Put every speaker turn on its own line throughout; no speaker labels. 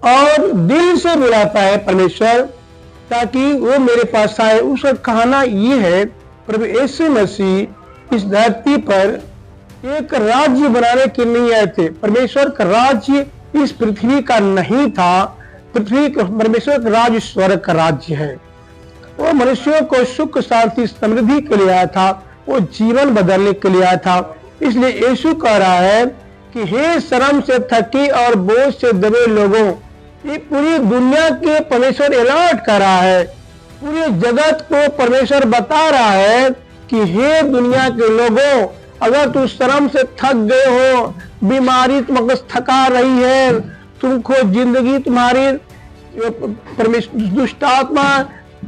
और दिल से बुलाता है परमेश्वर ताकि वो मेरे पास आए। उसका कहना ये है, प्रभु यीशु मसीह इस धरती पर एक राज्य बनाने के नहीं आए थे। परमेश्वर का राज्य इस पृथ्वी का नहीं था। परमेश्वर का राज्य स्वर्ग का राज्य है। वो मनुष्यों को सुख शांति समृद्धि के लिए आया था, वो जीवन बदलने के लिए आया था। इसलिए यीशु कह रहा है कि हे श्रम से थके और बोझ से दबे लोगों, ये पूरी दुनिया के परमेश्वर अलर्ट कर रहा है, पूरे जगत को परमेश्वर बता रहा है कि हे दुनिया के लोगों, अगर तुम श्रम से थक गए हो, बीमारी तुमको थका रही है, तुमको जिंदगी तुम्हारी दुष्टात्मा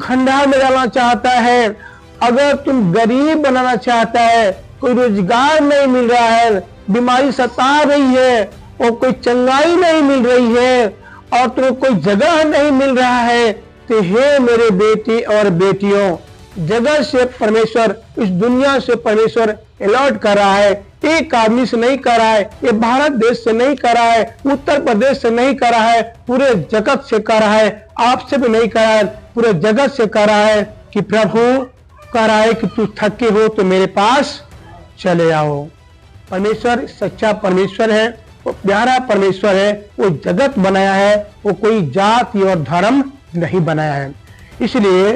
खंडहर में डालना चाहता है, अगर तुम गरीब बनाना चाहता है, कोई रोजगार नहीं मिल रहा है, बीमारी सता रही है और कोई चंगाई नहीं मिल रही है और तुम्हें कोई जगह नहीं मिल रहा है, तो हे मेरे बेटी और बेटियों, जगत से परमेश्वर, इस दुनिया से परमेश्वर अलर्ट कर रहा है। एक आदमी से नहीं कर रहा है, ये भारत देश से नहीं कर रहा है, उत्तर प्रदेश से नहीं कर रहा है, पूरे जगत से कर रहा है। आपसे भी नहीं कर रहा है, पूरे जगत से कर रहा है कि प्रभु कह रहा है कि तू थके हो तो मेरे पास चले आओ। परमेश्वर सच्चा परमेश्वर है, वो प्यारा परमेश्वर है, वो जगत बनाया है, वो कोई जाति और धर्म नहीं बनाया है। इसलिए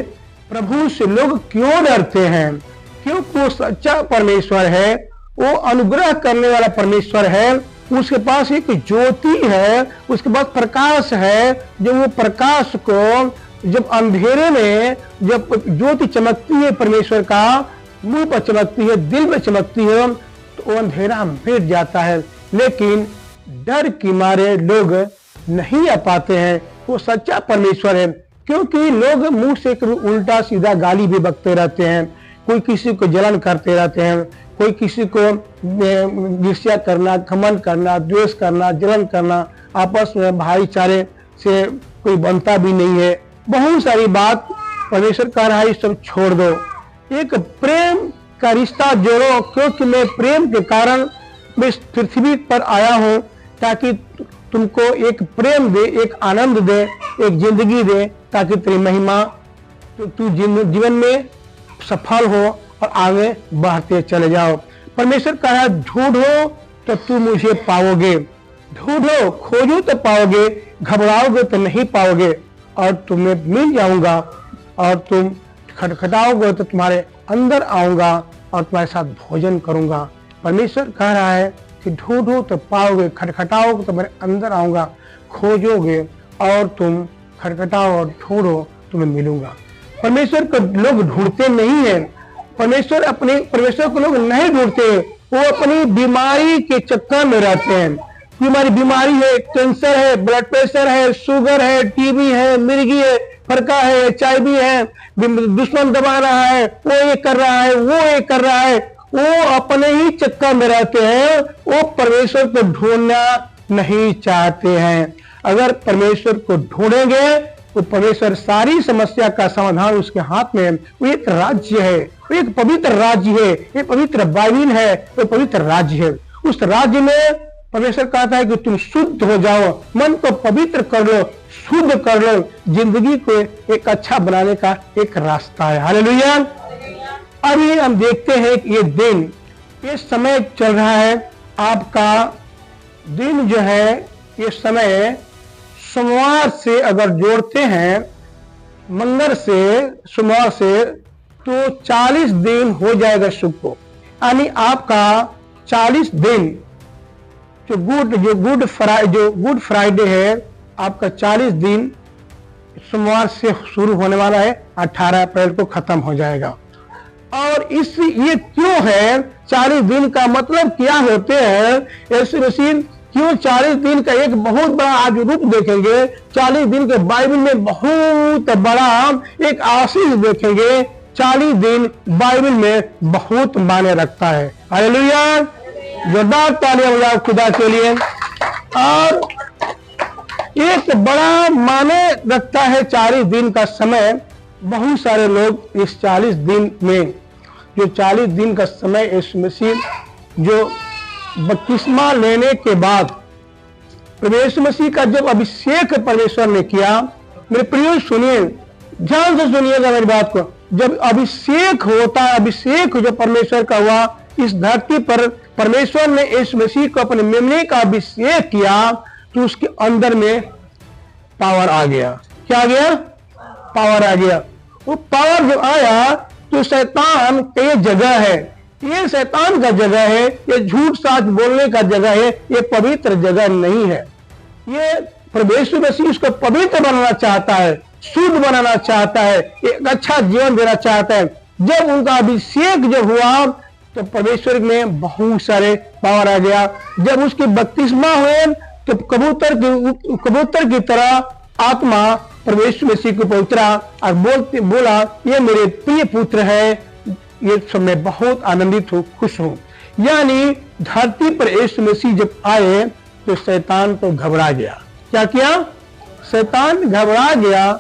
प्रभु से लोग क्यों डरते हैं? क्योंकि वो सच्चा परमेश्वर है, वो अनुग्रह करने वाला परमेश्वर है, उसके पास एक ज्योति है, उसके पास प्रकाश है। जब वो प्रकाश को जब अंधेरे में जब ज्योति चमकती है, परमेश्वर का मुंह पर चमकती है, दिल में चमकती है, तो वो अंधेरा मिट जाता है। लेकिन डर के मारे लोग नहीं आ पाते हैं। वो सच्चा परमेश्वर है, क्योंकि लोग मुंह से उल्टा सीधा गाली भी बकते रहते हैं, कोई किसी को जलन करते रहते हैं, कोई किसी को ईर्ष्या करना, घमंड करना, द्वेष करना, जलन करना, आपस में भाईचारे से कोई बनता भी नहीं है। बहुत सारी बात परमेश्वर कह रहा है, सब छोड़ दो, एक प्रेम का रिश्ता जोड़ो, क्योंकि मैं प्रेम के कारण मैं इस पृथ्वी पर आया हूँ ताकि तुमको एक प्रेम दे, एक आनंद दे, एक जिंदगी दे, ताकि तेरी महिमा तू जीवन में सफल हो और आगे बढ़ते चले जाओ। परमेश्वर कह रहा है, ढूंढो तो तू मुझे पाओगे, ढूंढो खोजो तो पाओगे, घबराओगे तो नहीं पाओगे, और तुम्हें मिल जाऊंगा, और तुम खटखटाओगे तो तुम्हारे अंदर आऊंगा और तुम्हारे साथ भोजन करूंगा। परमेश्वर कह रहा है कि ढूंढो तो पाओगे, खटखटाओगे तो मेरे अंदर आऊंगा, खोजोगे और तुम खटखटाओ और ढूंढो तुम्हें मिलूंगा। परमेश्वर को लोग ढूंढते नहीं है, परमेश्वर को लोग नहीं ढूंढते, वो अपनी बीमारी के चक्कर में रहते हैं। बीमारी है, कैंसर है, ब्लड प्रेशर है, शुगर है, टीबी है, मिर्गी है, फरका है, HIV है, दुश्मन दबा रहा है, वो ये कर रहा है, वो ये कर रहा है, वो अपने ही चक्कर में रहते हैं। वो परमेश्वर को ढूंढना नहीं चाहते हैं। अगर परमेश्वर को ढूंढेंगे तो परमेश्वर सारी समस्या का समाधान उसके हाथ में है। वो एक राज्य है, वो एक पवित्र राज्य है, एक पवित्र बाइबल है, वो पवित्र राज्य है। उस राज्य में परमेश्वर कहता है कि तुम शुद्ध हो जाओ, मन को पवित्र कर लो, शुद्ध कर लो, जिंदगी को एक अच्छा बनाने का एक रास्ता है। हालेलुया। अभी हम देखते हैं कि ये समय चल रहा है, आपका दिन जो है, ये समय सोमवार से अगर जोड़ते हैं, मंगल से सोमवार से, तो 40 दिन हो जाएगा शुभ को। यानी आपका 40 दिन जो गुड फ्राइडे है, आपका 40 दिन सोमवार से शुरू होने वाला है, 18 अप्रैल को खत्म हो जाएगा। और ये क्यों है 40 दिन का मतलब क्या होते हैं? यीशु मसीह क्यों 40 दिन का एक बहुत बड़ा आज रूप देखेंगे। 40 दिन के बाइबल में बहुत बड़ा एक आशीष देखेंगे। 40 दिन बाइबल में बहुत मायने रखता है। हालेलुया। जोरदार तालियां बजाओ खुदा के लिए। और एक बड़ा मायने रखता है 40 दिन का समय। बहुत सारे लोग इस 40 दिन में, जो 40 दिन का समय यीशु मसीह जो बपतिस्मा लेने के बाद प्रभु यीशु मसीह का जब अभिषेक परमेश्वर ने किया, मेरे प्रियो सुनिए, ध्यान से सुनिएगा मेरी बात को। जब अभिषेक होता है, अभिषेक जो परमेश्वर का हुआ इस धरती पर, परमेश्वर ने यीशु मसीह को अपने मेमने का अभिषेक किया, तो उसके अंदर में पावर आ गया। क्या आ गया? पावर आ गया। वो पावर जब आया तो शैतान का ये जगह है, ये शैतान का जगह है, ये झूठ साच बोलने का जगह है, ये पवित्र जगह नहीं है। ये प्रभु यीशु मसीह उसको पवित्र बनाना चाहता है, शुद्ध बनाना चाहता है, एक अच्छा जीवन देना चाहता है। जब उनका अभिषेक जब हुआ तो परमेश्वर में बहुत सारे पावर आ गया। जब उसकी बपतिस्मा हुए तो कबूतर की तरह आत्मा प्रभु यीशु मसीह को उतरा और बोला, ये मेरे प्रिय पुत्र है, ये सब मैं बहुत आनंदित हूँ, खुश हूँ। यानी धरती पर यीशु मसीह जब आए तो शैतान तो घबरा गया। क्या किया? शैतान घबरा गया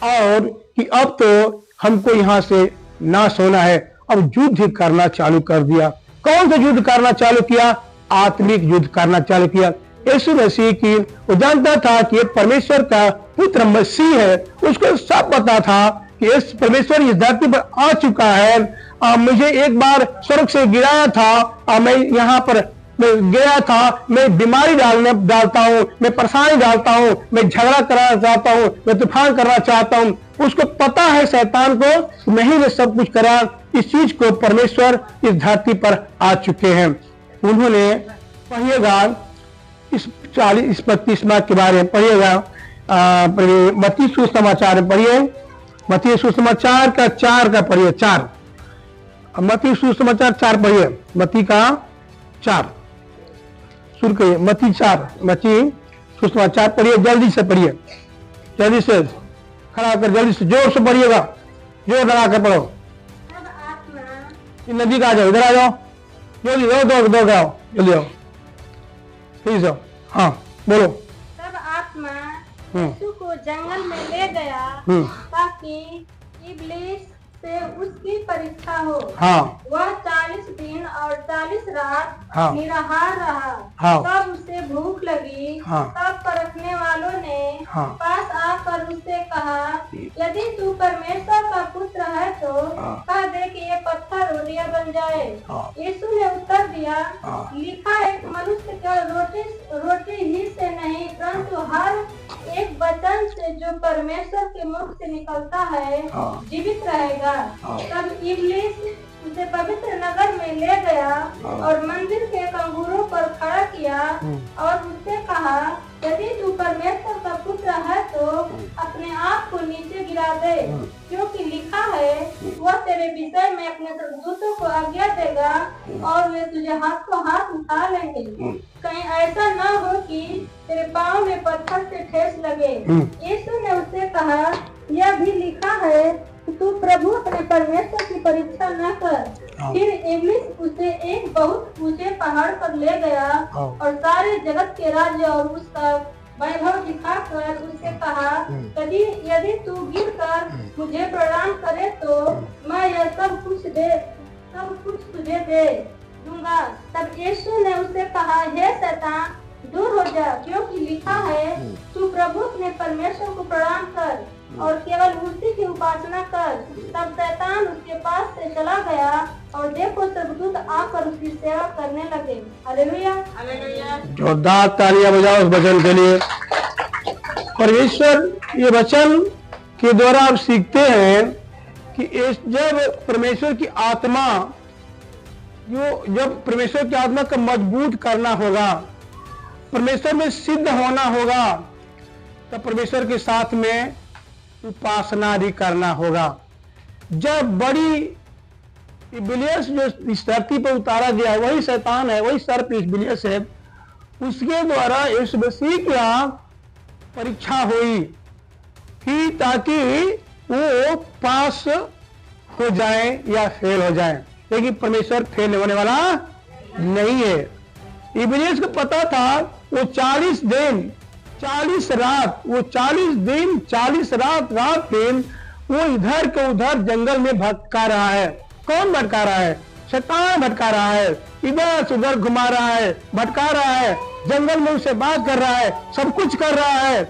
और कि अब तो हमको यहाँ से नाश होना है। अब युद्ध करना चालू कर दिया। कौन सा युद्ध करना चालू किया? आत्मिक युद्ध करना चालू किया। यीशु मसीह की वो जानता था कि ये परमेश्वर का पुत्र मसीह है, उसको सब पता था कि इस परमेश्वर इस धरती पर आ चुका है। मुझे एक बार स्वर्ग से गिराया था, मैं यहाँ पर मैं गया था, मैं बीमारी डालता हूँ, मैं परेशानी डालता हूँ, मैं झगड़ा कराना चाहता हूँ, मैं तूफान करना चाहता हूँ। उसको पता है शैतान को, नहीं ने सब कुछ करा। इस चीज को परमेश्वर इस धरती पर आ चुके हैं। उन्होंने पढ़िएगा इस 35 के बारे में पढ़िएगा, मत्ती सुसमाचार में पढ़िए, मत्ती सुसमाचार का 4 का पढ़िए, 4 मत्ती सुसमाचार 4 पढ़िए, मत्ती का 4 शुरू करिए, मत्ती 4, मत्ती सुसमाचार पढ़िए, जल्दी से पढ़िए, जल्दी से खड़ा होकर जल्दी से जोर से पढ़िएगा, जोर लगा कर पढ़ो। नदी का आ जाओ, इधर आ जाओ, जल्दी दो आओ, जल्दी आओ, ठीक है। हाँ बोलो।
तब आत्मा यीशु को जंगल में ले गया ताकि इब्लीस से उसकी परीक्षा हो।
हाँ।
वह 40 दिन और 40 रात
हाँ।
निराहार रहा।
हाँ।
तब उसे भूख लगी।
हाँ।
तब परखने वालों ने
हाँ।
पास आकर उससे कहा, यदि तू परमेश्वर का पुत्र है तो कह दे कि ये पत्थर रोटियां बन जाए। यीशु ने उत्तर दिया, लिखा है मनुष्य केवल रोटी ही से नहीं परंतु हर एक वचन से जो परमेश्वर के मुख से निकलता है जीवित रहेगा। तब इब्लीस उसे पवित्र नगर में ले गया और मंदिर के कंगूरों पर खड़ा किया और उससे कहा, यदि तू परमेश्वर का पुत्र है तो अपने आप को नीचे गिरा दे, क्योंकि लिखा है वह तेरे विषय में अपने स्वर्गदूतों को आज्ञा देगा और वे तुझे हाथ को हाथ उठा लेंगे, कहीं ऐसा न हो कि तेरे पाँव में पत्थर से ठेस लगे। यीशु ने उससे कहा, यह भी लिखा है कि तू प्रभु अपने परमेश्वर की परीक्षा न कर। फिर इब्लीस उसे एक बहुत ऊंचे पहाड़ पर ले गया और सारे जगत के राज्य और उसका वैभव दिखाकर उससे कहा, यदि तू गिर कर मुझे प्रणाम करे तो मैं यह सब कुछ तुझे दे दूंगा। तब यीशु ने उससे कहा, हे शैतान दूर हो जा, क्योंकि लिखा है तू प्रभु अपने परमेश्वर को प्रणाम कर और केवल उसी की उपासना कर। तब शैतान उसके पास से चला गया और देखो स्वर्गदूत आकर उसकी सेवा करने लगे। Hallelujah, hallelujah.
जोरदार तालियां बजाओ उस वचन के लिए। परमेश्वर ये वचन के द्वारा आप सीखते हैं कि जब परमेश्वर की आत्मा जब परमेश्वर की आत्मा को मजबूत करना होगा, परमेश्वर में सिद्ध होना होगा, तब परमेश्वर के साथ में उपासना भी करना होगा। जब बड़ी इब्लीस जो इस धरती पर उतारा गया है, वही शैतान है, वही सर्प इब्लीस है, उसके द्वारा यीशु मसीह की परीक्षा हुई कि ताकि वो पास हो जाए या फेल हो जाए, लेकिन परमेश्वर फेल होने वाला नहीं है। इब्लीस को पता था वो 40 दिन 40 रात, वो 40 दिन 40 रात दिन वो इधर के उधर जंगल में भटका रहा है। कौन भटका रहा है? शैतान भटका रहा है, इधर से उधर घुमा रहा है, भटका रहा है। जंगल में उनसे बात कर रहा है, सब कुछ कर रहा है,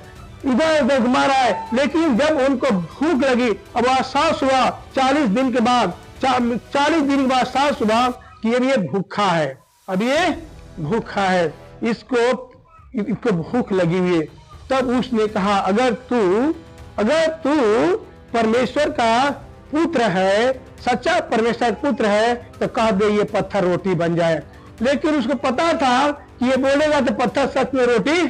इधर उधर घुमा रहा है। लेकिन जब उनको भूख लगी, अब एहसास हुआ 40 दिन के बाद, 40 दिन के बाद एहसास हुआ कि अब ये भूखा है, अब ये भूखा है, इसको भूख लगी हुई है। तब उसने कहा अगर तू परमेश्वर का पुत्र है, सच्चा परमेश्वर का पुत्र है, तो कह दे ये पत्थर रोटी बन जाए। लेकिन उसको पता था कि ये बोलेगा तो पत्थर सच में रोटी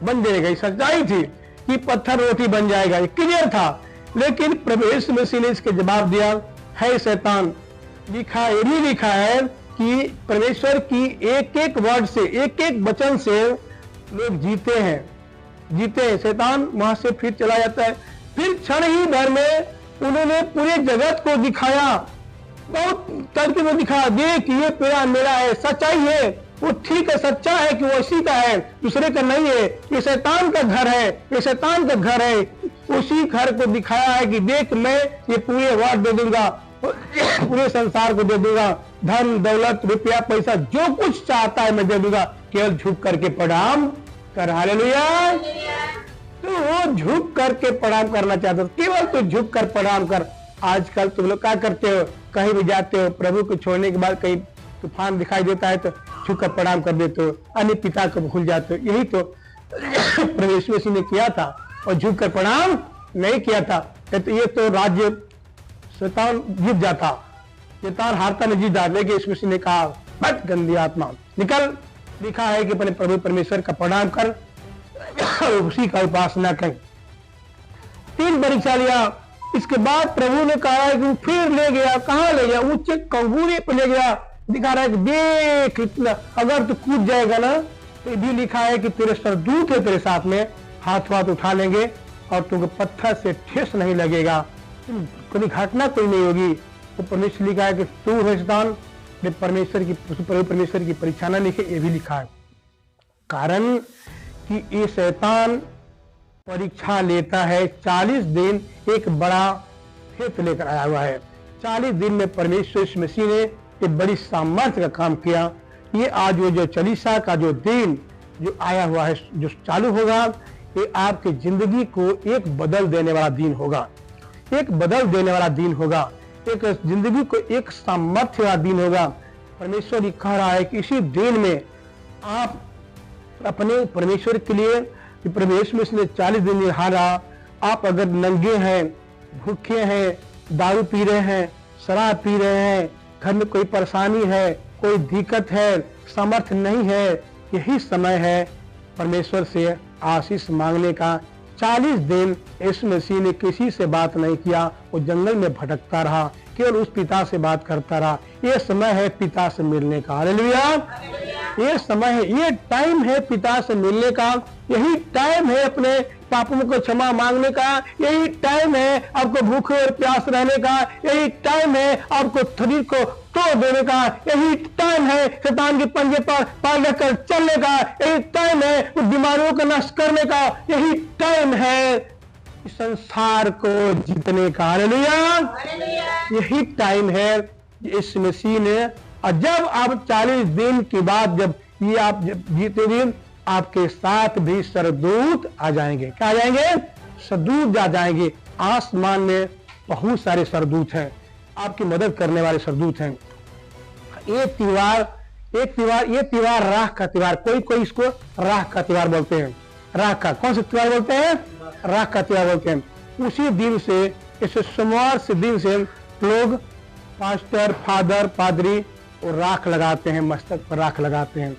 बन जाएगा, ये सच्चाई थी कि पत्थर रोटी बन जाएगा, ये क्लियर था। लेकिन प्रभु यीशु मसीह ने इसके जवाब दिया, है शैतान, ये भी लिखा है कि परमेश्वर की एक एक वर्ड से, एक एक वचन से लोग जीते हैं। शैतान वहां से फिर चला जाता है। फिर क्षण ही भर में उन्होंने पूरे जगत को दिखाया, बहुत तर्क में दिखाया, देख ये पेड़ा मेरा है, सच्चाई है, वो ठीक है, सच्चा है कि वो इसी का है, दूसरे का नहीं है, ये शैतान का घर है, ये शैतान का घर है। उसी घर को दिखाया है कि देख मैं ये पूरे वर्ड दे दूंगा, पूरे संसार को दे दूंगा, धन दौलत रुपया पैसा जो कुछ चाहता है मैं दे दूंगा, केवल झुक करके प्रणाम कर। हालेलुया। तो वो झुक करके प्रणाम करना चाहते हो, केवल तो झुक कर प्रणाम कर। आजकल तुम लोग क्या करते हो, कहीं भी जाते हो, प्रभु को छोड़ने के बाद कहीं तूफान दिखाई देता है तो झुक कर प्रणाम कर देते हो, अन्य पिता को भूल जाते हो। यही तो प्रभु यीशु मसीह ने किया था और झुक कर प्रणाम नहीं किया था। तो ये तो राज्य शैतान जीत जाता, शैतान हारता नहीं जीता। लेकिन यीशु मसीह ने कहा बट गंदी आत्मा निकल, लिखा है कि अपने प्रभु परमेश्वर का प्रणाम कर, उसी का उपासना कर। 3 परीक्षा लिया, इसके बाद प्रभु ने कहा है कि फिर ले गया, कहां ले गया, ऊंचे कंगूरे पे ले गया, दिखा रहा है कि देख इतना, अगर तू कूद जाएगा ना तो ये भी लिखा है कि तेरे सरदूत है तेरे साथ में, हाथ उठा लेंगे और तुमको पत्थर से ठेस नहीं लगेगा, कोई घटना कोई नहीं होगी। तो परमेश्वर लिखा है कि तू है शैतान, परमेश्वर की परीक्षा न लिखे, ये भी लिखा है। कारण कि ये शैतान परीक्षा लेता है। 40 दिन एक बड़ा फेत लेकर आया हुआ है। 40 दिन में परमेश्वर मसीह ने एक बड़ी सामर्थ्य का काम किया। ये आज वो जो चालीसा का जो दिन जो आया हुआ है, जो चालू होगा, ये आपकी जिंदगी को एक बदल देने वाला दिन होगा, एक बदल देने वाला दिन होगा, एक जिंदगी को एक सामर्थ्य वाला दिन होगा। परमेश्वर कह रहा है कि इसी दिन में आप अपने परमेश्वर के लिए, परमेश्वर में इसने 40 दिन हारा। आप अगर नंगे हैं, भूखे हैं, दारू पी रहे हैं, शराब पी रहे हैं, घर में कोई परेशानी है, कोई दिक्कत है, सामर्थ्य नहीं है, यही समय है परमेश्वर से आशीष मांगने का। 40 दिन यीशु मसीह ने किसी से बात नहीं किया, वो जंगल में भटकता रहा, केवल उस पिता से बात करता रहा। ये समय है पिता से मिलने का। हालेलुया। ये समय है, ये टाइम है पिता से मिलने का, यही टाइम है अपने पापों को क्षमा मांगने का, यही टाइम है आपको भूखे और प्यास रहने का, यही टाइम है आपको शरीर को तोड़ देने का, यही टाइम है शैतान के पंजे पर पार रखकर चलने का, यही टाइम है उस बीमारियों को नष्ट करने का, यही टाइम है संसार को जीतने का। हालेलुया। यही टाइम है इस मसीह ने। और जब आप 40 दिन के बाद जब ये आप जीते दिन, आपके साथ भी सरदूत आ जाएंगे। क्या आ जाएंगे? सरदूत आ जाएंगे। आसमान में बहुत सारे सरदूत हैं, आपकी मदद करने वाले सरदूत हैं। ये त्योहार राख का त्योहार, कोई इसको राख का त्योहार बोलते हैं। राख का कौन सा त्योहार बोलते हैं? राख का त्योहार बोलते हैं। उसी दिन से, इस सोमवार से दिन से लोग पास्टर, फादर, पादरी और राख लगाते हैं, मस्तक पर राख लगाते हैं।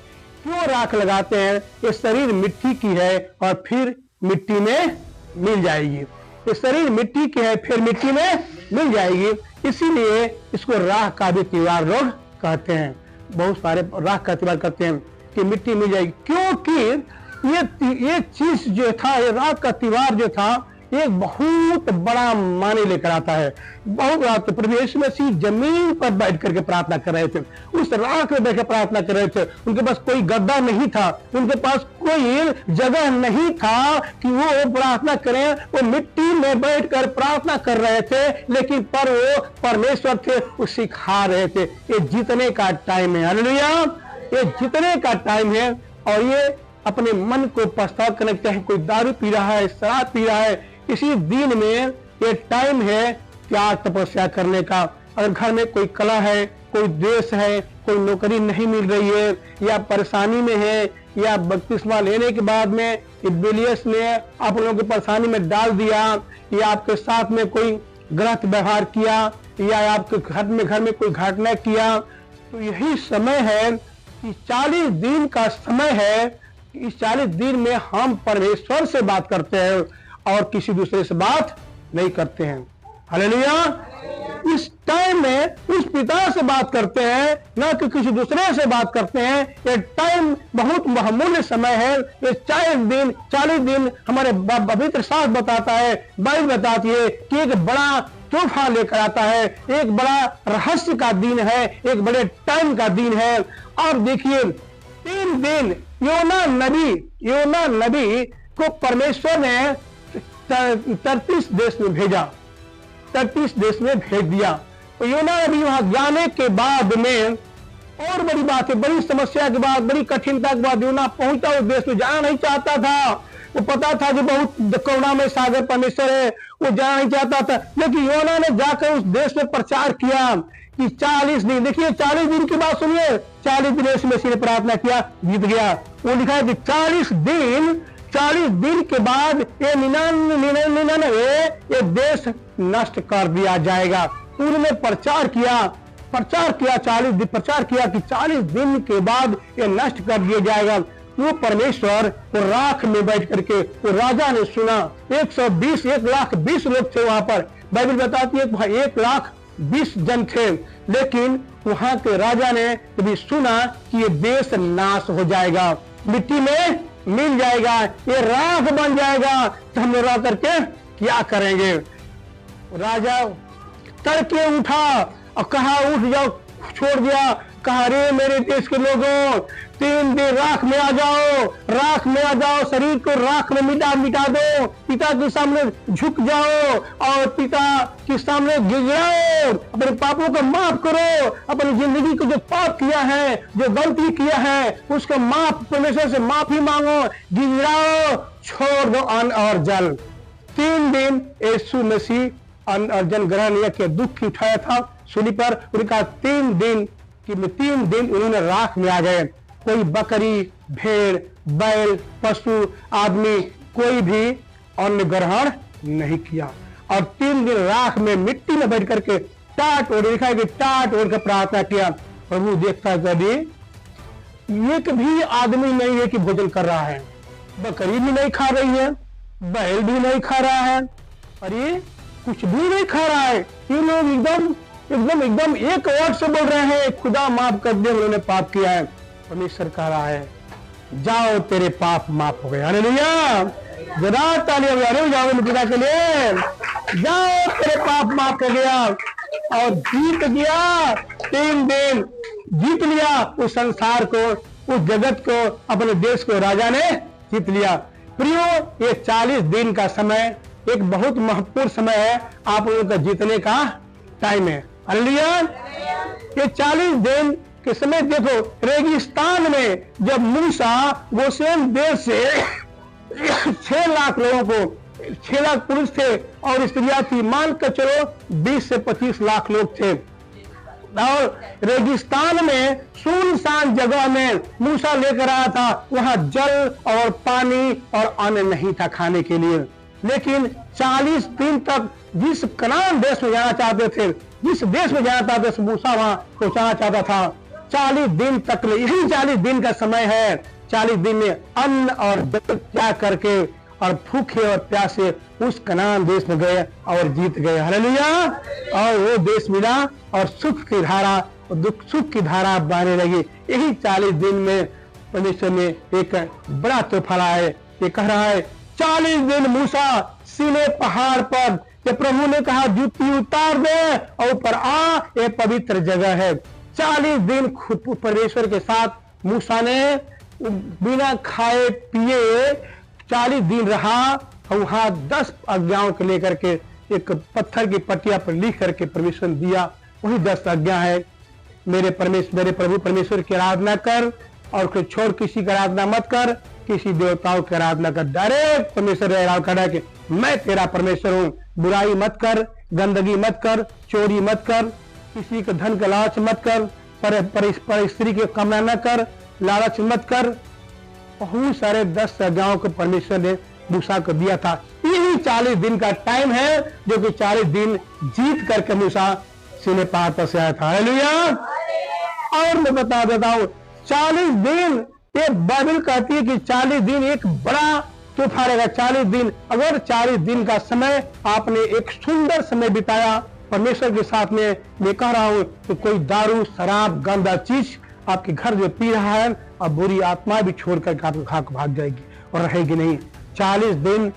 क्यों राख लगाते हैं? ये शरीर मिट्टी की है और फिर मिट्टी में मिल जाएगी। ये शरीर मिट्टी की है, फिर मिट्टी में मिल जाएगी, इसीलिए इसको राख का भी त्योहार लोग कहते हैं। बहुत सारे राख का त्योहार करते हैं कि मिट्टी मिल जाएगी, क्योंकि ये चीज जो था, ये राख का त्योहार जो था, एक बहुत बड़ा माने लेकर आता है। बहुत बड़ा। तो प्रभु यीशु मसीह जमीन पर बैठ करके प्रार्थना कर रहे थे, उस राख में बैठ कर प्रार्थना कर रहे थे। उनके पास कोई गद्दा नहीं था, उनके पास कोई जगह नहीं था कि वो प्रार्थना करें। वो मिट्टी में बैठकर प्रार्थना कर रहे थे, लेकिन पर वो परमेश्वर थे, वो सिखा रहे थे। ये जीतने का टाइम है। हालेलुया। ये जीतने का टाइम है। और ये अपने मन को पछतावा करने, चाहे कोई दारू पी रहा है, शराब पी रहा है, इसी दिन में ये टाइम है त्याग तपस्या करने का। अगर घर में कोई कलह है, कोई द्वेष है, कोई नौकरी नहीं मिल रही है, या परेशानी में है, या बपतिस्मा लेने के बाद में इब्लीस ने आप लोगों की परेशानी में डाल दिया, या आपके साथ में कोई गलत व्यवहार किया, या आपके घर में कोई घटना किया, तो यही समय है कि 40 दिन का समय है। इस 40 दिन में हम परमेश्वर से बात करते हैं और किसी दूसरे से बात नहीं करते हैं। हालेलुया। इस टाइम में उस पिता से बात करते हैं, ना कि किसी दूसरे से बात करते हैं। ये टाइम बहुत बहुमूल्य समय है। ये 40 दिन हमारे पवित्र शास्त्र बताता है, बाइबल बताती है कि एक बड़ा तोहफा लेकर आता है, एक बड़ा रहस्य का दिन है, एक बड़े टाइम का दिन है। और देखिए 3 दिन योना नबी को परमेश्वर ने 33 देश में भेजा, 33 देश में भेज दिया। तो योना नबी वहां जाने के बाद में और बड़ी बात है, बड़ी समस्या के बाद, बड़ी कठिनता के बाद योना पहुंचा उस देश में। जाना नहीं चाहता था, वो पता था कि बहुत करुणामय सागर परमेश्वर है, वो जाना नहीं चाहता था। लेकिन योना ने जाकर उस देश में प्रचार किया कि 40 दिन, देखिए 40 दिन की बात सुनिए, 40 दिन यीशु मसीह ने प्रार्थना किया, जीत गया। वो लिखा है कि 40 दिन के बाद ये 99 ये देश नष्ट कर दिया जाएगा। उन्होंने प्रचार किया 40 दिन प्रचार किया कि 40 दिन के बाद ये नष्ट कर दिया जाएगा। वो परमेश्वर वो राख में बैठ करके वो राजा ने सुना। 1,20,000 लोग थे वहां पर। बाइबल बताती है वहां 1,20,000 जन थे। लेकिन वहां के राजा ने कभी सुना कि ये देश नाश हो जाएगा, मिट्टी में मिल जाएगा, ये राख बन जाएगा, तो हम लोग करके क्या करेंगे। राजा तड़के उठा और कहा उठ जाओ, छोड़ दिया, कहा रे मेरे देश के लोगों 3 दिन राख में आ जाओ, शरीर को राख में मिटा दो, पिता के सामने झुक जाओ और पिता के सामने गिड़गिड़ाओ, अपने पापों को माफ करो, अपनी जिंदगी को जो पाप किया है, जो गलती किया है, उसका माफ, परमेश्वर से माफी मांगो, गिड़गिड़ाओ, छोड़ दो अन्न और जल। 3 दिन यीशु मसीह अन्न और जल ग्रहण किया, दुख उठाया था सूली पर। उनका 3 दिन उन्होंने राख में आ गए। कोई बकरी, भेड़, बैल, पशु, आदमी कोई भी अन्न ग्रहण नहीं किया और 3 दिन राख में मिट्टी में बैठ करके टाट ओढ़, लिखा है कि टाट ओढ़ कर प्रार्थना किया। प्रभु देखता कभी एक भी आदमी नहीं है कि भोजन कर रहा है, बकरी भी नहीं खा रही है, बैल भी नहीं खा रहा है, और ये कुछ भी नहीं खा रहा है। ये लोग एकदम एक वर्ड से बोल रहे हैं, खुदा माफ कर दे, उन्होंने पाप किया है। परमेश्वर कह रहा है जाओ तेरे पाप माफ हो गए। हालेलुया, जरा तालियां बजाओ, जाओ पिता के लिए, जाओ तेरे पाप माफ हो गया और जीत गया। 3 दिन जीत लिया उस संसार को, उस जगत को, अपने देश को राजा ने जीत लिया। प्रियो, ये 40 दिन का समय एक बहुत महत्वपूर्ण समय है, आप लोगों का जीतने का टाइम है। हालेलुया। ये 40 दिन के समय देखो, रेगिस्तान में जब मूसा गोशेन देश से 6 लाख लोगों को, 6 लाख पुरुष थे और स्त्रियां थी, मान कर चलो 20 से 25 लाख लोग थे, और रेगिस्तान में सुनसान जगह में मूसा लेकर आया था, वहां जल और पानी और अन्न नहीं था खाने के लिए। लेकिन 40 दिन तक जिस कनान देश में जाना चाहते थे, जिस देश में जाना चाहते थे, मूसा वहां पहुंचाना चाहता था। 40 दिन तक, यही 40 दिन का समय है। 40 दिन में अन्न और जल त्याग करके और भूखे और प्यासे उस कनान देश में गए और जीत गए। हालेलुया। और वो देश मिला और सुख की धारा और सुख की धारा बहने लगी। यही 40 दिन में परमेश्वर ने एक बड़ा तोहफा लाया है। ये कह रहा है 40 दिन मूसा सीने पहाड़ पर, ये प्रभु ने कहा जूती उतार दे और ऊपर आ, ये पवित्र जगह है। 40 दिन खुद परमेश्वर के साथ मूसा ने बिना खाए पिए 40 दिन रहा और वहां 10 आज्ञाओं को लेकर के एक पत्थर की पट्टिया पर लिख करके परमेश्वर ने दिया। वही 10 आज्ञा है, मेरे प्रभु परमेश्वर की आराधना कर और कोई छोड़ किसी की आराधना मत कर, किसी देवताओं की आराधना कर, डायरेक्ट परमेश्वर की आराधना कर रहा है कि मैं तेरा परमेश्वर हूं। बुराई मत कर, गंदगी मत कर, चोरी मत कर, किसी के धन का लालच मत कर, पर स्त्री की कामना न कर, लालच मत कर। बहुत सारे 10 आज्ञाओं को परमेश्वर ने मूसा को दिया था। यही 40 दिन का टाइम है जो कि 40 दिन जीत करके मूसा सीने पहाड़ पर से आया था। हालेलुया। और मैं बता देता हूं 40 दिन, ये बाइबल कहती है कि 40 दिन एक बड़ा तूफान रहेगा। 40 दिन, अगर 40 दिन का समय आपने एक सुंदर समय बिताया परमेश्वर के साथ में, मैं कह रहा हूं तो कोई दारू शराब गंदा चीज आपके घर जो पी रहा है और बुरी आत्मा भी छोड़कर आपके खाक भाग जाएगी और रहेगी नहीं। 40 दिन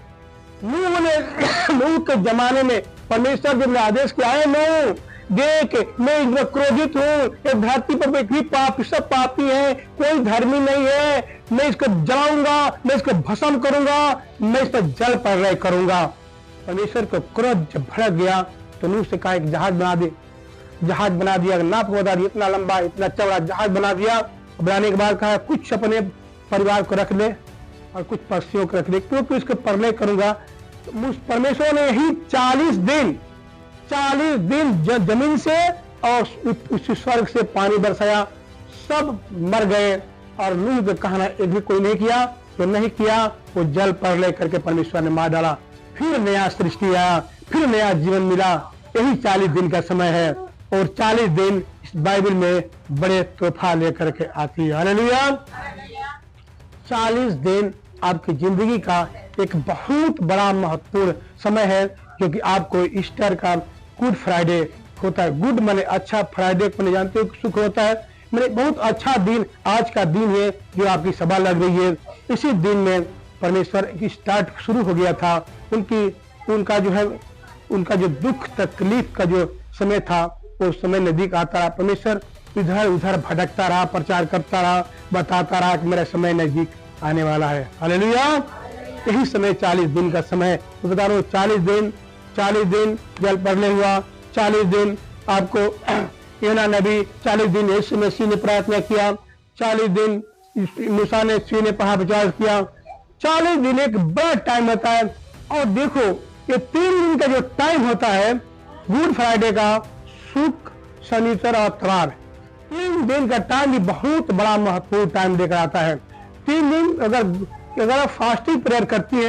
नूह के जमाने में परमेश्वर जब ने आदेश किया है, नूह देख मैं इसमें क्रोधित हूँ, एक धरती पर बैठी पापी सब पापी है, कोई धर्मी नहीं है, मैं इसको जलाऊंगा, मैं इसको भस्म करूंगा, मैं इस पर जल प्रलय करूंगा। परमेश्वर को क्रोध जब भड़क गया तो नूह से कहा एक जहाज बना दे। जहाज बना दिया, नाप को बता दिया, इतना लंबा इतना चौड़ा जहाज बना दिया। बनाने के बाद कहा कुछ अपने परिवार को रख ले और कुछ पक्षियों को रख ले, क्योंकि इसको प्रलय करूंगा। परमेश्वर ने यही 40 दिन जमीन से और उस स्वर्ग से पानी बरसाया, सब मर गए और नूह का कहना एक भी कोई नहीं किया। तो नहीं किया, वो जल प्रलय करके परमेश्वर ने मार डाला। फिर नया सृष्टि आया, फिर नया जीवन मिला। यही 40 दिन का समय है और 40 दिन इस बाइबल में बड़े तोहफा लेकर के आती है। हालेलुया। 40 दिन आपकी जिंदगी का एक बहुत बड़ा महत्वपूर्ण समय है, क्योंकि आपको ईस्टर का गुड फ्राइडे होता है। गुड माने अच्छा, फ्राइडे को नहीं जानते हो सुख होता है, मैंने बहुत अच्छा दिन आज का दिन है जो आपकी सभा लग रही है। इसी दिन में परमेश्वर की स्टार्ट शुरू हो गया था। उनका जो दुख तकलीफ का जो समय था वो समय नजदीक आता रहा। परमेश्वर इधर उधर भटकता रहा, प्रचार करता रहा, बताता रहा कि मेरा समय नजदीक आने वाला है। हालेलुया। यही समय 40 दिन का समय, तो बता रहा हूँ 40 दिन जल प्रलय हुआ। 40 दिन आपको यूहन्ना नबी, 40 दिन यीशु मसीह ने प्रार्थना किया, 40 दिन मूसा ने सीने पहाड़ पर प्रचार किया। 40 दिन एक बड़ा टाइम होता है। और देखो ये 3 दिन का जो टाइम होता है, गुड फ्राइडे का, शुक्र शनिचर और इतवार, 3 दिन का टाइम भी बहुत बड़ा महत्वपूर्ण टाइम लेकर आता है। 3 दिन अगर आप फास्टिंग प्रेयर करती है